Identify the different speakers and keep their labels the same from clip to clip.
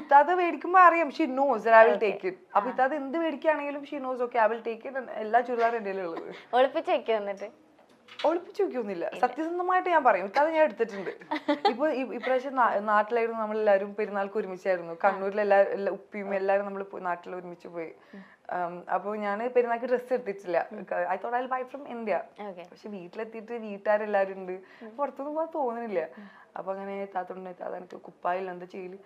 Speaker 1: ഇത്താത്ത മേടിക്കുമ്പോ അറിയാം she knows I will take it. അപ്പൊ ഇത്താത്ത എന്ത് മേടിക്കുകയാണെങ്കിലും she knows okay I will take it. എല്ലാ ചുരിദാറും എന്റെ ഉള്ളത്.
Speaker 2: ഒളിപ്പിച്ച് വെക്കും. എന്നിട്ട്
Speaker 1: ഒളിപ്പിച്ചു വെക്കൊന്നുമില്ല, സത്യസന്ധമായിട്ട് ഞാൻ പറയും. ഇത്താത്ത ഞാൻ എടുത്തിട്ടുണ്ട്. ഇപ്പൊ ഇപ്രാവശ്യം നാട്ടിലായിരുന്നു, നമ്മളെല്ലാരും പെരുന്നാൾക്ക് ഒരുമിച്ചായിരുന്നു. കണ്ണൂരിൽ എല്ലാ ഉപ്പിയും എല്ലാരും നമ്മൾ നാട്ടിൽ ഒരുമിച്ച് പോയി. അപ്പൊ ഞാൻ പെരുന്നാൾക്ക് ഡ്രസ്സ് എടുത്തിട്ടില്ല. I thought I will bye from India. പക്ഷെ വീട്ടിലെത്തിയിട്ട് വീട്ടുകാരെല്ലാരും ഉണ്ട്, പുറത്തൊന്നും പോകാൻ തോന്നുന്നില്ല. അപ്പൊ അങ്ങനെ താത്തോണ്ട് താത്ത എനിക്ക് കുപ്പായില്ല എന്താ ചെയ്യല്.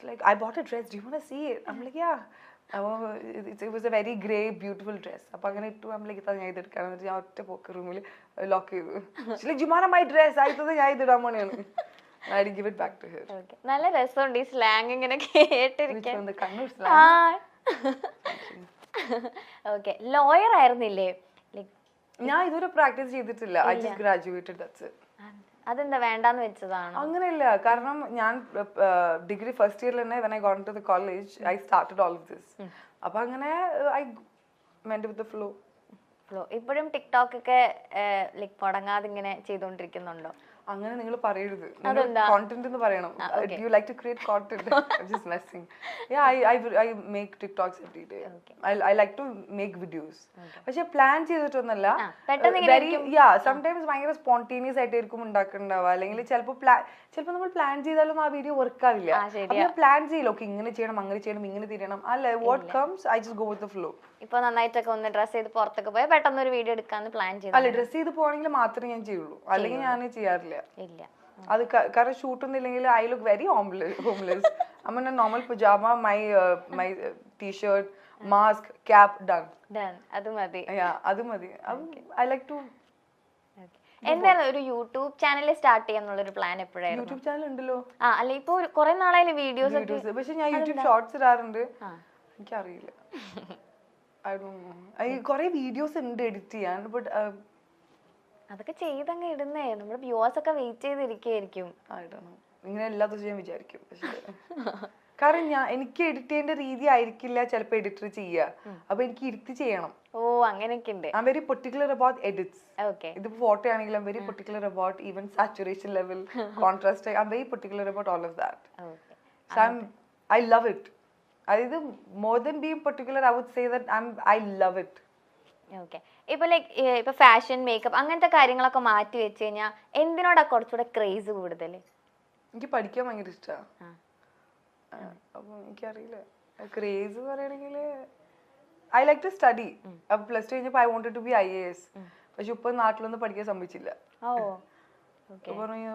Speaker 1: Like I bought a dress, do you want to see it? I am like yeah. അപ്പോൾ it was a very grey beautiful dress. അപ്പൊ അങ്ങനെ ഇട്ടു. നമ്മളേക്ക് ഞാൻ ഇതെടുക്കാൻ ഞാൻ ഒറ്റ പോക്ക് റൂമിൽ ലോക്ക് ചെയ്തു. ജുമാന മൈ ഡ്രസ് ആയിട്ടത് ഞാൻ ഇതിടാൻ പോണെയാണ്. I didn't give it back to her.
Speaker 2: നല്ല രസമുണ്ട് ഈ സ്ലാങ് ഇങ്ങനെ കേട്ടിരിക്കാൻ.
Speaker 1: കണ്ണൂർ സ്ലാങ്.
Speaker 2: ഓക്കെ, ലോയർ ആയിരുന്നില്ലേ?
Speaker 1: ഞാൻ ഇതുവരെ പ്രാക്ടീസ് ചെയ്തിട്ടില്ല. I just graduated, that's it.
Speaker 2: അതെന്താ വേണ്ടാന്ന് വെച്ചതാണോ?
Speaker 1: അങ്ങനെയല്ല, കാരണം ഞാൻ ഡിഗ്രി ഫസ്റ്റ് ഇയറിൽ തന്നെ when I got into the college I started all of this. അപ്പൊ അങ്ങനെ I went with the flow.
Speaker 2: ഇപ്പോഴും ടിക്ടോക്ക് ഒക്കെ ലൈക് മുടങ്ങാതെ ഇങ്ങനെ ചെയ്തോണ്ടിരിക്കുന്നുണ്ടോ?
Speaker 1: അങ്ങനെ നിങ്ങൾ പറയരുത്, കോണ്ടന്റ് എന്ന് പറയണം. You like to create content. I'm just messing. Yeah, I make TikToks every day. I like to make videos. പക്ഷെ പ്ലാൻ ചെയ്തിട്ടൊന്നല്ല. സംടൈംസ് ഭയങ്കര സ്പോണ്ടേനിയസ് ആയിട്ടായിരിക്കും ഉണ്ടാക്കുന്നുണ്ടാവുക. അല്ലെങ്കിൽ ചിലപ്പോൾ നമ്മൾ പ്ലാൻ ചെയ്താലൊന്നും ആ വീഡിയോ വർക്ക് ആവില്ല. അപ്പൊ പ്ലാൻ ചെയ്യില്ല, ഓക്കെ ഇങ്ങനെ ചെയ്യണം അങ്ങനെ ചെയ്യണം ഇങ്ങനെ തിരിയണം. അല്ല, what comes I just go with the flow.
Speaker 2: ഇപ്പൊ നന്നായിട്ടൊക്കെ ഒന്ന് ഡ്രസ് ചെയ്ത് പുറത്തൊക്കെ പോയാൽ പെട്ടെന്ന് ഒരു വീഡിയോ എടുക്കാന്ന് പ്ലാൻ ചെയ്തു.
Speaker 1: അല്ല, ഡ്രസ് ചെയ്ത് പോകണമെങ്കിൽ മാത്രമേ ഞാൻ ചെയ്യുള്ളൂ, അല്ലെങ്കിൽ ഞാൻ ചെയ്യാറില്ല. അത് കാരണം ഷൂട്ടൊന്നും ഇല്ലെങ്കിൽ I look very homeless. I'm in a normal pajama, my t-shirt, mask, cap, done.
Speaker 2: അത് മതി.
Speaker 1: അത് മതി. I like to.
Speaker 2: എന്താണ് ഒരു യൂട്യൂബ് ചാനൽ സ്റ്റാർട്ട് ചെയ്യാന്നുള്ളൊരു പ്ലാൻ എപ്പോഴായിരുന്നു?
Speaker 1: യൂട്യൂബ് ചാനൽ ഉണ്ടല്ലോ.
Speaker 2: അല്ല, ഇപ്പൊ കുറെ നാളായാലും വീഡിയോസ്.
Speaker 1: പക്ഷെ ഞാൻ യൂട്യൂബ് ഷോർട്സ് ഇടാറുണ്ട്. എനിക്കറിയില്ല, ഐ ഡോണ്ട് നോ. കുറെ വീഡിയോസ് ഉണ്ട് എഡിറ്റ് ചെയ്യാൻ. ബട്ട്
Speaker 2: അതൊക്കെ ചെയ്തങ്ങ് ഇടുന്നേ, നമ്മുടെ വ്യൂവേഴ്സ് ഒക്കെ വെയിറ്റ് ചെയ്തിരിക്കുകയായിരിക്കും.
Speaker 1: ഇങ്ങനെ എല്ലാ ദിവസവും ഞാൻ വിചാരിക്കും. പക്ഷെ കാരണം എനിക്ക് എഡിറ്റ് ചെയ്യേണ്ട രീതി ആയിരിക്കില്ല ചിലപ്പോ എഡിറ്റർ ചെയ്യുക. അപ്പൊ എനിക്ക് ഇരുത്തി ചെയ്യണം.
Speaker 2: ഓ, അങ്ങനെയൊക്കെ ഉണ്ട്.
Speaker 1: I'm very particular about edits. ഇതിപ്പോ ഫോട്ടോ ആണെങ്കിലും very particular about even saturation level, contrast. I'm very particular about all of that. So I love it. അതായത് more than being particular, I would say that I love it.
Speaker 2: Okay, ഇപ്പൊ like ഇപ്പൊ fashion, makeup അങ്ങനത്തെ കാര്യങ്ങളൊക്കെ മാറ്റി വെച്ച് കഴിഞ്ഞാൽ എന്തിനോടാ കുറച്ചുകൂടെ craze കൂടുതൽ?
Speaker 1: എനിക്ക് പഠിക്കാൻ ഭയങ്കര ഇഷ്ടമാണ്. അപ്പൊ എനിക്കറിയില്ല, ക്രേസ് പറയണെങ്കിൽ ഐ ലൈക്ക് ടു സ്റ്റഡി. അപ്പൊ പ്ലസ് ടു കഴിഞ്ഞപ്പോ I wanted to be IAS. പക്ഷെ ഉപ്പ നാട്ടിലൊന്നും പഠിക്കാൻ സമ്മതിച്ചില്ല. പറഞ്ഞു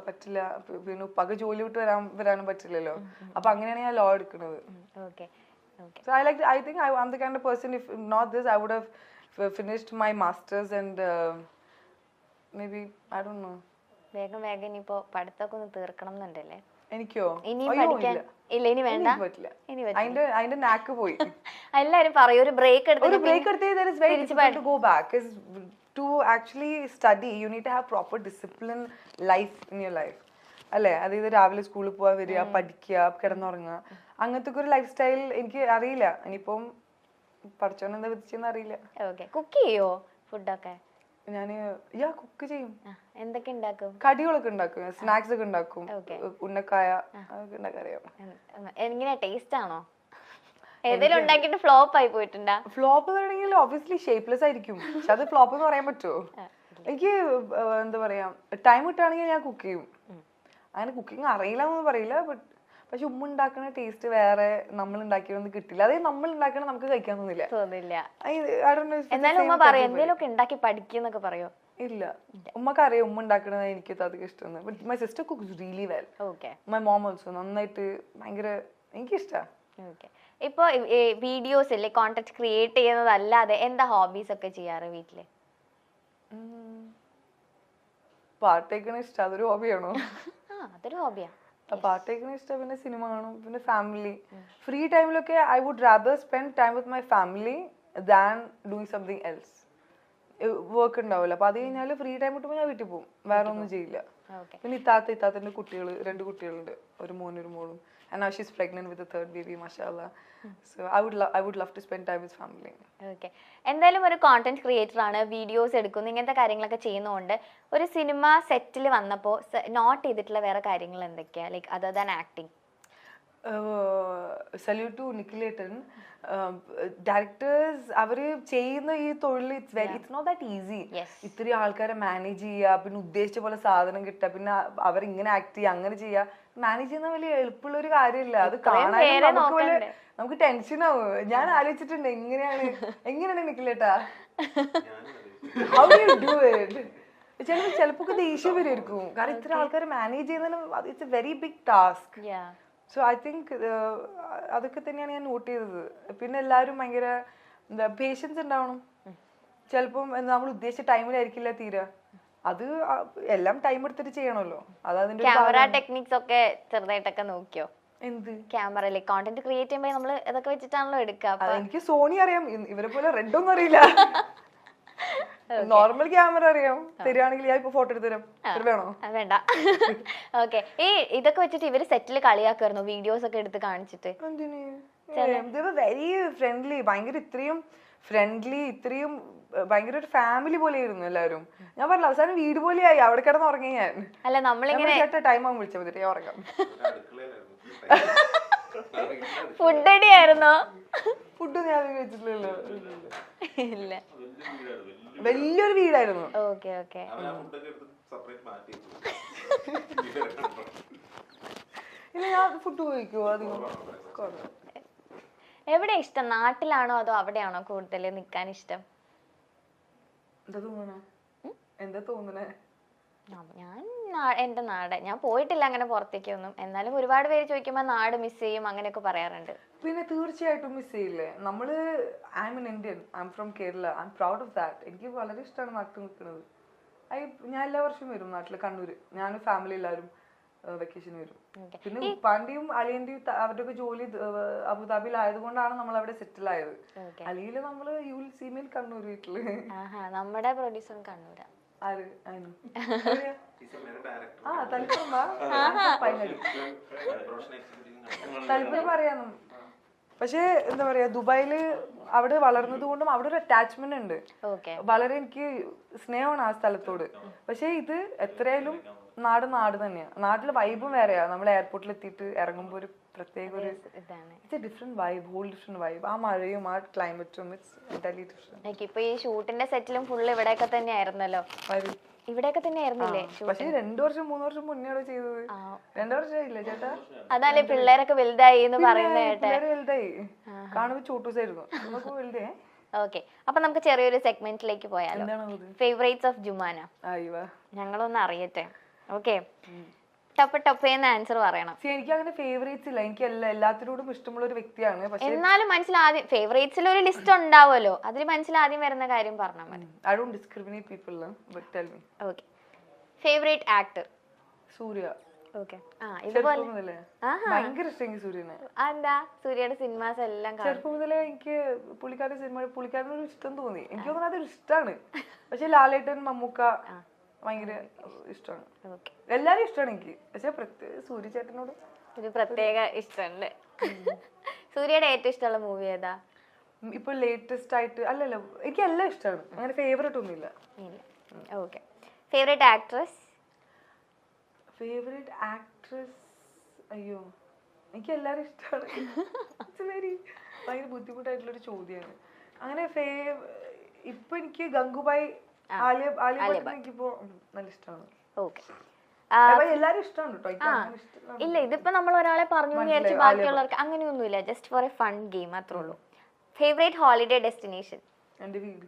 Speaker 1: പറ്റില്ല, പിന്നെ ഉപ്പാക്ക് ജോലി വിട്ട് വരാനും പറ്റില്ലല്ലോ. അപ്പൊ അങ്ങനെയാണ് ഞാൻ ലോ എടുക്കുന്നത്. So I think I'm the kind of person, if not this, I would have finished my masters and maybe, I don't know.
Speaker 2: വേഗം ഇനിയിപ്പോ പഠിത്തമൊക്കെ ഒന്ന് തീർക്കണം എന്നുണ്ടല്ലേ?
Speaker 1: എനിക്കോ?
Speaker 2: ഇനി പഠിക്കാൻ ഇല്ല, ഇനി വേണ്ട.
Speaker 1: അതിന്റെ നാക്ക് പോയി.
Speaker 2: എല്ലാരും പറയും ഒരു ബ്രേക്ക്
Speaker 1: എടുത്ത് go back. To actually study, you need to have proper discipline life in your life. അല്ലേ? അതായത് രാവിലെ സ്കൂളിൽ പോവാൻ വരിക, പഠിക്കുക, കിടന്നുറങ്ങുക, അങ്ങനത്തെ ഒരു ലൈഫ് സ്റ്റൈൽ എനിക്ക് അറിയില്ല. ഇനിയിപ്പം പഠിച്ചോണ്ട് എന്താ വിധിച്ചെന്ന് അറിയില്ല.
Speaker 2: കുക്ക് ചെയ്യോ? ഫുഡൊക്കെ
Speaker 1: ഞാന് കുക്ക് ചെയ്യും.
Speaker 2: എന്തൊക്കെ ഉണ്ടാക്കും?
Speaker 1: കടികളൊക്കെ ഉണ്ടാക്കും, സ്നാക്സ് ഒക്കെ ഉണ്ടാക്കും, ഉന്നക്കായ അതൊക്കെ ഉണ്ടാക്കാൻ അറിയാം.
Speaker 2: എങ്ങനെയാ, ടേസ്റ്റ് ആണോ? ഏതെങ്കിലും ഉണ്ടാക്കിയിട്ട് ഫ്ലോപ്പ് ആയി പോയിട്ടുണ്ടാ?
Speaker 1: ഫ്ലോപ്പ് പറയുകയാണെങ്കിൽ ഒബ്വിയസ്ലി ഷേപ്പ്ലെസ് ആയിരിക്കും. പക്ഷെ അത് ഫ്ലോപ്പ് എന്ന് പറയാൻ പറ്റുമോ? എനിക്ക് എന്താ പറയാ, ടൈം കിട്ടുകയാണെങ്കിൽ ഞാൻ കുക്ക് ചെയ്യും. അങ്ങനെ കുക്കിംഗ് അറിയില്ല എന്ന് പറയില്ല, പക്ഷെ ഉമ്മ ഉണ്ടാക്കുന്ന ടേസ്റ്റ് വേറെ, നമ്മൾ ഉണ്ടാക്കിയൊന്നും കിട്ടില്ല. അതായത് നമ്മൾ ഉണ്ടാക്കണ നമുക്ക് കഴിക്കാൻ തോന്നില്ല. ഇല്ല, ഉമ്മക്ക് അറിയാം ഉമ്മ ഉണ്ടാക്കണത് എനിക്ക് അധികം ഇഷ്ടം. But my sister cooks really well. My mom also നന്നായിട്ട്, ഭയങ്കര എനിക്കിഷ്ടാ.
Speaker 2: ഇപ്പൊ വീഡിയോസ് അല്ലേ, കോണ്ടന്റ് ക്രിയേറ്റ് ചെയ്യുന്നതല്ലാതെ എന്താ ഹോബീസ് ഒക്കെ ചെയ്യാറ് വീട്ടില്?
Speaker 1: പാട്ട് കേൾക്കണ ഇഷ്ടം, അതൊരു ഹോബിയാണോ?
Speaker 2: അതൊരു ഹോബിയാ.
Speaker 1: പാട്ട് കേൾക്കണ ഇഷ്ടം, പിന്നെ സിനിമ കാണും, പിന്നെ ഫാമിലി. ഫ്രീ ടൈമിലൊക്കെ I would rather spend time with my family than doing something else. Work ഉണ്ടാവില്ല, അപ്പൊ അത് കഴിഞ്ഞാല് ഫ്രീ ടൈം കിട്ടുമ്പോൾ ഞാൻ വീട്ടിൽ പോകും, വേറെ ഒന്നും ചെയ്യില്ല. പിന്നെ ഇത്താത്തന്റെ കുട്ടികൾ, 2 കുട്ടികളുണ്ട്, ഒരു മോനും ഒരു മോളും. And now she's pregnant with the 3rd baby, mashallah. So I would love to spend time with family.
Speaker 2: Okay. എന്തായാലും ഒരു കോണ്ടന്റ് ക്രിയേറ്റർ ആണ്, വീഡിയോസ് എടുക്കുന്നു, ഇങ്ങനത്തെ കാര്യങ്ങളൊക്കെ ചെയ്യുന്നതുകൊണ്ട് ഒരു സിനിമ സെറ്റിൽ വന്നപ്പോൾ നോട്ട് ചെയ്തിട്ടുള്ള വേറെ കാര്യങ്ങൾ എന്തൊക്കെയാ, like other than acting?
Speaker 1: Salute to നിഖിലേട്ടൻ. ഡയറക്ടേഴ്സ് അവര് ചെയ്യുന്ന ഈ തൊഴിൽ ഇറ്റ്സ് നോട്ട് ദാറ്റ് ഈസി. ഇത്രയും ആൾക്കാരെ മാനേജ് ചെയ്യുക, പിന്നെ ഉദ്ദേശിച്ച പോലെ സാധനം കിട്ടുക, പിന്നെ അവരിങ്ങനെ ആക്ട് ചെയ്യുക, അങ്ങനെ ചെയ്യുക. മാനേജ് ചെയ്യുന്ന വലിയ എളുപ്പമുള്ള ഒരു കാര്യമില്ല. അത് കാണാൻ നമുക്ക് ടെൻഷൻ ആവും. ഞാൻ ആലോചിച്ചിട്ടുണ്ട് എങ്ങനെയാണ് നിഖിലേട്ടാ how do you do it. ചിലപ്പോ ദേഷ്യം വരുമായിരിക്കും, കാരണം ഇത്ര ആൾക്കാരെ മാനേജ് ചെയ്യുന്നതിന് it's a very big task. So I think അതൊക്കെ തന്നെയാണ് ഞാൻ നോട്ട് ചെയ്തത്. പിന്നെ എല്ലാവരും ഭയങ്കര എന്താ പേഷ്യൻസ് ഉണ്ടാവണം. ചിലപ്പം നമ്മൾ ഉദ്ദേശിച്ച ടൈമിലായിരിക്കില്ല തീരെ. അത് എല്ലാം ടൈം എടുത്തിട്ട് ചെയ്യണമല്ലോ. അതതിന്റെ
Speaker 2: ക്യാമറ ടെക്നിക്സ് ഒക്കെ ചെറുതായിട്ടൊക്കെ നോക്കിയോ?
Speaker 1: എന്ത്
Speaker 2: ക്യാമറയിലെ കോണ്ടന്റ് ക്രിയേറ്റ് ചെയ്യുമ്പോൾ നമ്മൾ ഇതൊക്കെ വെച്ചിട്ടാണല്ലോ എടുക്കുക.
Speaker 1: എനിക്ക് സോണി അറിയാം, ഇവരെ പോലെ റെഡ് ഒന്നും അറിയില്ല. നോർമൽ ക്യാമറ അറിയാം. തരുവാണെങ്കിൽ ഞാൻ ഇപ്പൊ ഫോട്ടോ എടുത്ത് തരാം. വേണോ?
Speaker 2: വേണ്ട. ഓക്കെ. ഈ ഇതൊക്കെ വെച്ചിട്ട് ഇവര് സെറ്റിൽ കളിയാക്കുമായിരുന്നു, വീഡിയോസ് ഒക്കെ എടുത്ത് കാണിച്ചിട്ട്.
Speaker 1: വെരി ഫ്രണ്ട്ലി, ഭയങ്കര ഇത്രയും ഫ്രണ്ട്ലി, ഇത്രയും ഭയങ്കര ഒരു ഫാമിലി പോലെ ആയിരുന്നു എല്ലാവരും. ഞാൻ പറഞ്ഞു അവസാനം വീട് പോലെയായി. അവിടെ കിടന്ന് ഉറങ്ങി ഞാൻ.
Speaker 2: അല്ല നമ്മളിങ്ങനെ
Speaker 1: ടൈം ആകുമ്പോൾ വിളിച്ചാൽ മതി, ഉറങ്ങാം.
Speaker 2: ഫുഡ് അടി ആയിരുന്നോ?
Speaker 1: ഫുഡ് ഞാൻ കഴിച്ചിട്ടില്ലല്ലോ.
Speaker 2: ഇല്ല,
Speaker 1: വലിയൊരു വീടായിരുന്നു.
Speaker 2: Okay okay.
Speaker 1: ഇല്ല, ഞാൻ ഫുഡ് കഴിക്കുവോ അധികം?
Speaker 2: എവിടെ ഇഷ്ടം, നാട്ടിലാണോ അതോ അവിടെയാണോ കൂടുതൽ നിക്കാൻ ഇഷ്ടം?
Speaker 1: എന്താ തോന്നണേ?
Speaker 2: ഞാൻ എന്റെ നാട്, ഞാൻ പോയിട്ടില്ല അങ്ങനെ പുറത്തേക്കൊന്നും. എന്നാലും ഒരുപാട് പേര് ചോദിക്കുമ്പോ നാട് മിസ് ചെയ്യും അങ്ങനെയൊക്കെ പറയാറുണ്ട്.
Speaker 1: പിന്നെ തീർച്ചയായിട്ടും മിസ് ചെയ്യില്ലേ നമ്മള്. I M an Indian, I am from Kerala, I am proud of that. എനിക്ക് വളരെ ഇഷ്ടമാണ് നാട്ടിൽ നിൽക്കുന്നത്. ഞാൻ എല്ലാ വർഷവും വരും നാട്ടില്, കണ്ണൂര്. ഞാനും ഫാമിലി എല്ലാവരും വെക്കേഷൻ വരും. പിന്നെ ഉപ്പാന്റെയും അളിയന്റെയും അവരുടെയൊക്കെ ജോലി അബുദാബിയിൽ ആയതുകൊണ്ടാണ് നമ്മൾ അവിടെ സെറ്റിൽ ആയത്. അല്ലെങ്കിൽ നമ്മള് you will see me in Kannur വീട്ടില്.
Speaker 2: നമ്മുടെ പ്രൊഡ്യൂസർ കണ്ണൂരാ.
Speaker 1: ആര്? തലപ്പുറം പറയാനും. പക്ഷെ എന്താ പറയാ, ദുബായില് അവിടെ വളർന്നത് കൊണ്ടും അവിടെ ഒരു അറ്റാച്ച്മെന്റ് ഉണ്ട്. വളരെ എനിക്ക് സ്നേഹമാണ് ആ സ്ഥലത്തോട്. പക്ഷെ ഇത് എത്രയായാലും നാട് തന്നെയാ. നാട്ടിലെ വൈബും വേറെയാ. നമ്മൾ എയർപോർട്ടിൽ എത്തിയിട്ട് ഇറങ്ങുമ്പോ ഒരു പ്രത്യേക ഒരു different vibe, whole different vibe. ആ മഴയും ആ ക്ലൈമറ്റും ഇറ്റ്സ് എൻറ്റയർലി ഡിഫറെന്റ്.
Speaker 2: ഇപ്പൊ ഈ ഷൂട്ടിന്റെ സെറ്റിലും ഫുള്ള് ഇവിടെയൊക്കെ തന്നെ ആയിരുന്നല്ലോ. ഇവിടെയൊക്കെ തന്നെ ആയിരുന്നില്ലേ?
Speaker 1: പക്ഷേ 2 വർഷം 3 വർഷം മുന്നേ ചെയ്തത്. 2 വർഷമായില്ലേ ചേട്ടാ?
Speaker 2: അതല്ലേ പിള്ളേരൊക്കെ വലുതായി എന്ന് പറയുന്നത്.
Speaker 1: പിള്ളേര് വലുതായി കാണുമ്പോ ചൂട്ടൂസായിരുന്നു. വലുതേ.
Speaker 2: ഓക്കെ, അപ്പൊ നമുക്ക് ചെറിയൊരു സെഗ്മെന്റിലേക്ക് പോയാലോ? Favourites of Jumana. ഞങ്ങളൊന്ന് അറിയട്ടെ. ഓക്കെ, ടപ്പേന്ന് ആൻസർ പറയണം.
Speaker 1: എനിക്ക് അങ്ങനെ ഫേവറേറ്റ്സ് ഇല്ല. എനിക്ക് എല്ലാത്തിനോടും ഇഷ്ടമുള്ള ഒരു വ്യക്തിയാണ്.
Speaker 2: എന്നാലും മനസ്സിലാദ്യം ഫേവറേറ്റ്സിൽ ഒരു ലിസ്റ്റ് ഉണ്ടാവുമല്ലോ, അതിൽ മനസ്സിലാദ്യം വരുന്ന കാര്യം പറഞ്ഞാൽ മതി.
Speaker 1: I don't discriminate people, but tell me.
Speaker 2: Okay. Favorite actor?
Speaker 1: Surya.
Speaker 2: Okay. ഇതുപോലെ
Speaker 1: ഭയങ്കര ഇഷ്ടം സൂര്യനെ.
Speaker 2: എന്താ? സൂര്യയുടെ സിനിമാസ് എല്ലാം
Speaker 1: ചെറുപ്പം മുതലേ എനിക്ക് പുള്ളിക്കാരനൊരു ഇഷ്ടം തോന്നി. എനിക്ക് തോന്നുന്നത് അതൊരു ഇഷ്ടമാണ്. പക്ഷെ ലാലേട്ടൻ, മമ്മൂക്ക ഭയങ്കര ഇഷ്ടമാണ്. എല്ലാരും ഇഷ്ടമാണ് എനിക്ക്. പക്ഷെ സൂര്യ ചേട്ടനോട്
Speaker 2: ഒരു പ്രത്യേക ഇഷ്ടമുണ്ട്. സൂര്യയുടെ ഏറ്റവും ഇഷ്ടമുള്ള മൂവി ഏതാ?
Speaker 1: ഇപ്പൊ ലേറ്റസ്റ്റ് ആയിട്ട് അല്ലല്ലോ, എനിക്ക് എല്ലാം ഇഷ്ടമാണ്. അങ്ങനെ ഫേവറേറ്റ് ഒന്നുമില്ല.
Speaker 2: Okay. Favourite actress?
Speaker 1: Favourite actress, അയ്യോ എനിക്ക് എല്ലാരും ഇഷ്ടമാണ്. ഭയങ്കര ബുദ്ധിമുട്ടായിട്ടുള്ളൊരു ചോദ്യമാണ്. അങ്ങനെ ഇപ്പൊ എനിക്ക് ഗംഗുബായി, ആലിയ എനിക്കിപ്പോ നല്ല ഇഷ്ടമാണ്. എല്ലാരും ഇഷ്ടമാണ് കേട്ടോ.
Speaker 2: ഇല്ല, ഇതിപ്പോ നമ്മൾ ഒരാളെ പറഞ്ഞു വിചാരിച്ച് ബാക്കിയുള്ളവർക്ക് അങ്ങനെയൊന്നുമില്ല. Just for A fun game അത്രേ ഉള്ളൂ. Favourite holiday destination?
Speaker 1: എന്റെ വീട്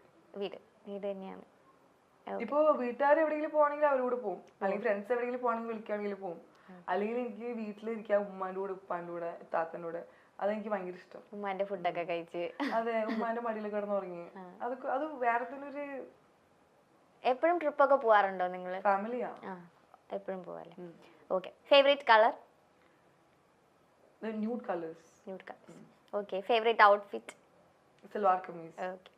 Speaker 2: തന്നെയാണ്.
Speaker 1: ഇപ്പൊ വീട്ടുകാർ എവിടെയെങ്കിലും പോവാണെങ്കിൽ അവരോട് പോകും, അല്ലെങ്കിൽ ഫ്രണ്ട്സ് എവിടെയെങ്കിലും പോവാണെങ്കിൽ വിളിക്കുകയാണെങ്കിൽ പോകും. അല്ലെങ്കിൽ എനിക്ക് വീട്ടിലിരിക്കാം ഉമ്മാന്റെ കൂടെ, ഉപ്പാന്റെ കൂടെ, താത്തന്റെ കൂടെ. അതെനിക്ക് ഭയങ്കര ഇഷ്ടം.
Speaker 2: ഉമ്മാന്റെ ഫുഡൊക്കെ കഴിച്ച്.
Speaker 1: അതെ, ഉമ്മാന്റെ മടിയിൽ കിടന്നുറങ്ങി. അത് വേറെ തന്നെ ഒരു.
Speaker 2: എപ്പോഴും ട്രിപ്പ് ഒക്കെ പോവാറുണ്ടോ നിങ്ങള്?
Speaker 1: ഫാമിലിയാ.
Speaker 2: എപ്പോഴും പോവാല്ലേ? Okay. Favourite colour?
Speaker 1: Nude colours.
Speaker 2: Okay. Favourite outfit?
Speaker 1: Salwar kameez.
Speaker 2: Okay.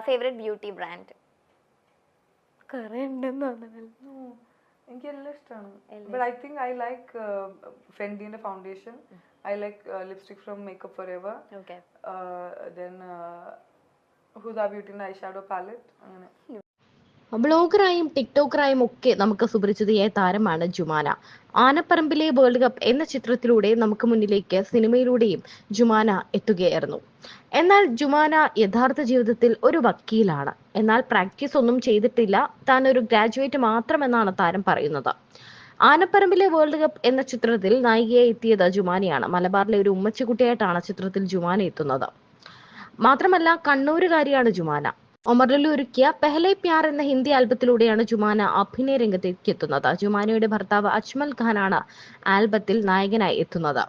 Speaker 2: Favourite beauty brand? കുറേ ഉണ്ടെന്ന് തോന്നുന്നു.
Speaker 1: എനിക്ക് എല്ലാം ഇഷ്ടമാണ്. But I think I like ഫെൻഡിന്റെ foundation. I like lipstick from Makeup Forever.
Speaker 2: Okay.
Speaker 1: Then Huda ബ്യൂട്ടിന്റെ ഐ ഷാഡോ പാലറ്റ്. അങ്ങനെ
Speaker 3: ബ്ലോഗറായും ടിക്ടോക്കറായും ഒക്കെ നമുക്ക് സുപരിചിതയായ താരമാണ് ജുമാന. ആനപ്പറമ്പിലെ വേൾഡ് കപ്പ് എന്ന ചിത്രത്തിലൂടെ നമുക്ക് മുന്നിലേക്ക് സിനിമയിലൂടെയും ജുമാന എത്തുകയായിരുന്നു. എന്നാൽ ജുമാന യഥാർത്ഥ ജീവിതത്തിൽ ഒരു വക്കീലാണ്. എന്നാൽ പ്രാക്ടീസ് ഒന്നും ചെയ്തിട്ടില്ല, താൻ ഒരു ഗ്രാജുവേറ്റ് മാത്രമെന്നാണ് താരം പറയുന്നത്. ആനപ്പറമ്പിലെ വേൾഡ് കപ്പ് എന്ന ചിത്രത്തിൽ നായികയായി എത്തിയത് ജുമാനയാണ്. മലബാറിലെ ഒരു ഉമ്മച്ചിക്കുട്ടിയായിട്ടാണ് ചിത്രത്തിൽ ജുമാന എത്തുന്നത്. മാത്രമല്ല കണ്ണൂരുകാരിയാണ് ജുമാന. ഒമർ ലുലു ഒരുക്കിയ പെഹ്ലെ പ്യാർ എന്ന ഹിന്ദി ആൽബത്തിലൂടെയാണ് ജുമാന അഭിനയ രംഗത്തേക്ക് എത്തുന്നത്. ജുമാനയുടെ ഭർത്താവ് അജ്മൽ ഖാനാണ് ആൽബത്തിൽ നായകനായി എത്തുന്നത്.